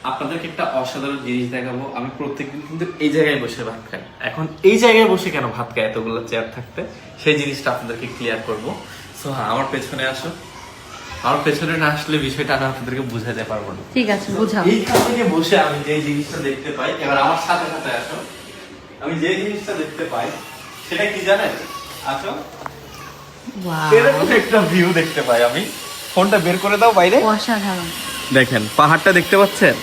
আপনাদেরকে একটা অসাধারণ জিনিস দেখাবো। আমি প্রত্যেকদিন কিন্তু এই জায়গায় বসে ভাত খাই। এখন এই জায়গায় বসে কেন ভাত খাই এতগুলো চেয়ার থাকতে, সেই জিনিসটা আপনাদেরকে ক্লিয়ার করবো। সো হ্যাঁ, আমার পেছনে আসো। আমার পেছনে না আসলে বিষয়টা আমি আপনাদেরকে বুঝাতে পারবো না। ঠিক আছে, বুঝাও। এইখান থেকে বসে আমি যে জিনিসটা দেখতে পাই, এবার আমার সাথে সাথে আসো। আমি যে জিনিসটা দেখতে পাই সেটা কি জানেন? আসো। ওয়াও, এরকম একটা ভিউ দেখতে পাই আমি। ফোনটা বের করে দাও বাইরে। অসাধারণ। দেখেন পাহাড়টা দেখতে পাচ্ছেন?